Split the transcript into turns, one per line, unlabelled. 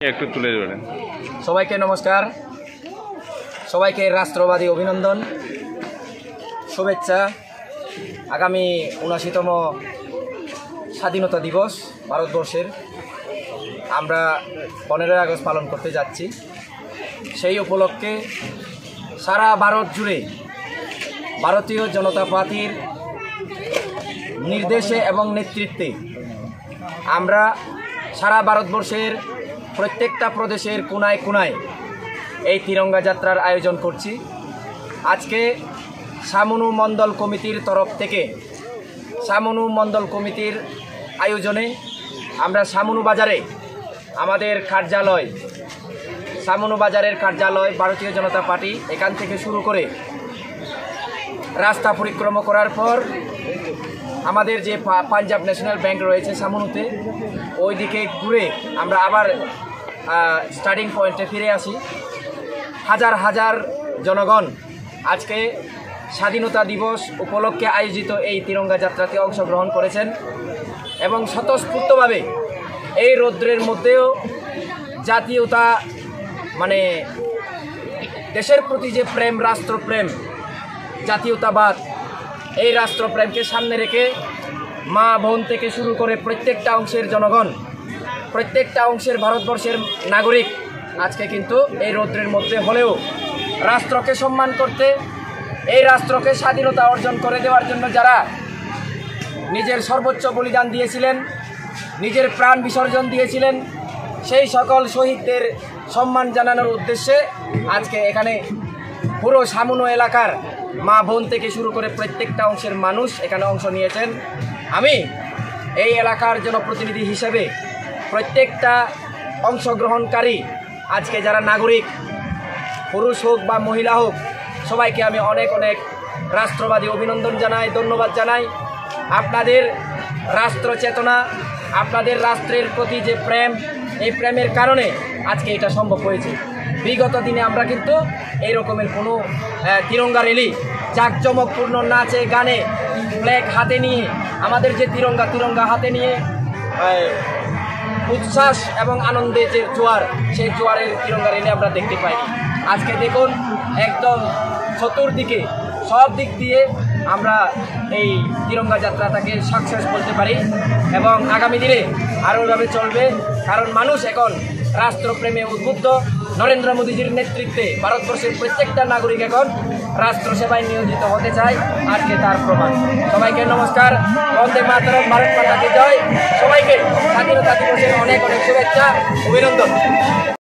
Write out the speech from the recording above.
একটু তুলে ধরেন।
সবাইকে নমস্কার, সবাইকে রাষ্ট্রবাদী অভিনন্দন, শুভেচ্ছা। আগামী ৭৯তম স্বাধীনতা দিবস ভারতবর্ষের আমরা 15ই আগস্ট পালন করতে যাচ্ছি। সেই উপলক্ষে সারা ভারত জুড়ে ভারতীয় জনতা পার্টির নির্দেশে এবং নেতৃত্বে আমরা সারা ভারতবর্ষের প্রত্যেকটা প্রদেশের কোনায় কোনায় এই তিরঙ্গা যাত্রার আয়োজন করছি। আজকে সামনু মণ্ডল কমিটির তরফ থেকে সামনু মণ্ডল কমিটির আয়োজনে আমরা সামনু বাজারে আমাদের কার্যালয়, সামনু বাজারের কার্যালয় ভারতীয় জনতা পার্টি এখান থেকে শুরু করে রাস্তা পরিক্রমা করার পর আমাদের যে পাঞ্জাব ন্যাশনাল ব্যাংক রয়েছে সামনুতে, ওই দিকে ঘুরে আমরা আবার স্টার্টিং পয়েন্টে ফিরে আসি। হাজার হাজার জনগণ আজকে স্বাধীনতা দিবস উপলক্ষে আয়োজিত এই তিরঙ্গা যাত্রাতে অংশগ্রহণ করেছেন এবং স্বতঃস্ফূর্তভাবে এই রৌদ্রের মধ্যেও জাতীয়তা মানে দেশের প্রতি যে প্রেম, রাষ্ট্রপ্রেম, জাতীয়তাবাদ, এই রাষ্ট্রপ্রেমকে সামনে রেখে মা বোন থেকে শুরু করে প্রত্যেকটা অংশের জনগণ, প্রত্যেকটা অংশের ভারতবর্ষের নাগরিক আজকে কিন্তু এই রৌদ্রের মধ্যে হলেও রাষ্ট্রকে সম্মান করতে, এই রাষ্ট্রকে স্বাধীনতা অর্জন করে দেওয়ার জন্য যারা নিজের সর্বোচ্চ বলিদান দিয়েছিলেন, নিজের প্রাণ বিসর্জন দিয়েছিলেন, সেই সকল শহীদদের সম্মান জানানোর উদ্দেশ্যে আজকে এখানে পুরো সামনু এলাকার মা বোন থেকে শুরু করে প্রত্যেকটা অংশের মানুষ এখানে অংশ নিয়েছেন। আমি এই এলাকার জনপ্রতিনিধি হিসেবে প্রত্যেকটা অংশগ্রহণকারী আজকে যারা নাগরিক, পুরুষ হোক বা মহিলা হোক, সবাইকে আমি অনেক অনেক রাষ্ট্রবাদী অভিনন্দন জানাই, ধন্যবাদ জানাই। আপনাদের রাষ্ট্র চেতনা, আপনাদের রাষ্ট্রের প্রতি যে প্রেম, এই প্রেমের কারণে আজকে এটা সম্ভব হয়েছে। বিগত দিনে আমরা কিন্তু এই রকমের কোনো তিরঙ্গা র্যালি, জাঁকজমকপূর্ণ নাচে গানে ফ্ল্যাগ হাতে নিয়ে আমাদের যে তিরঙ্গা হাতে নিয়ে উচ্ছ্বাস এবং আনন্দের যে জোয়ার, সেই জোয়ারের তিরঙ্গা র্যালি আমরা দেখতে পাইনি। আজকে দেখুন একদম চতুর্দিকে সব দিক দিয়ে আমরা এই তিরঙ্গা যাত্রাটাকে সাকসেস বলতে পারি এবং আগামী দিনে আরও এভাবে চলবে, কারণ মানুষ এখন রাষ্ট্রপ্রেমে উদ্বুদ্ধ। নরেন্দ্র মোদীজির নেতৃত্বে ভারতবর্ষের প্রত্যেকটা নাগরিক এখন রাষ্ট্র সেবায় নিয়োজিত হতে চায়, আজকে তার প্রমাণ। সবাইকে নমস্কার, বন্দে মাতরম, ভারত মাতা কি জয়। সবাইকে স্বাধীনতা দিবসের অনেক অনেক শুভেচ্ছা, অভিনন্দন।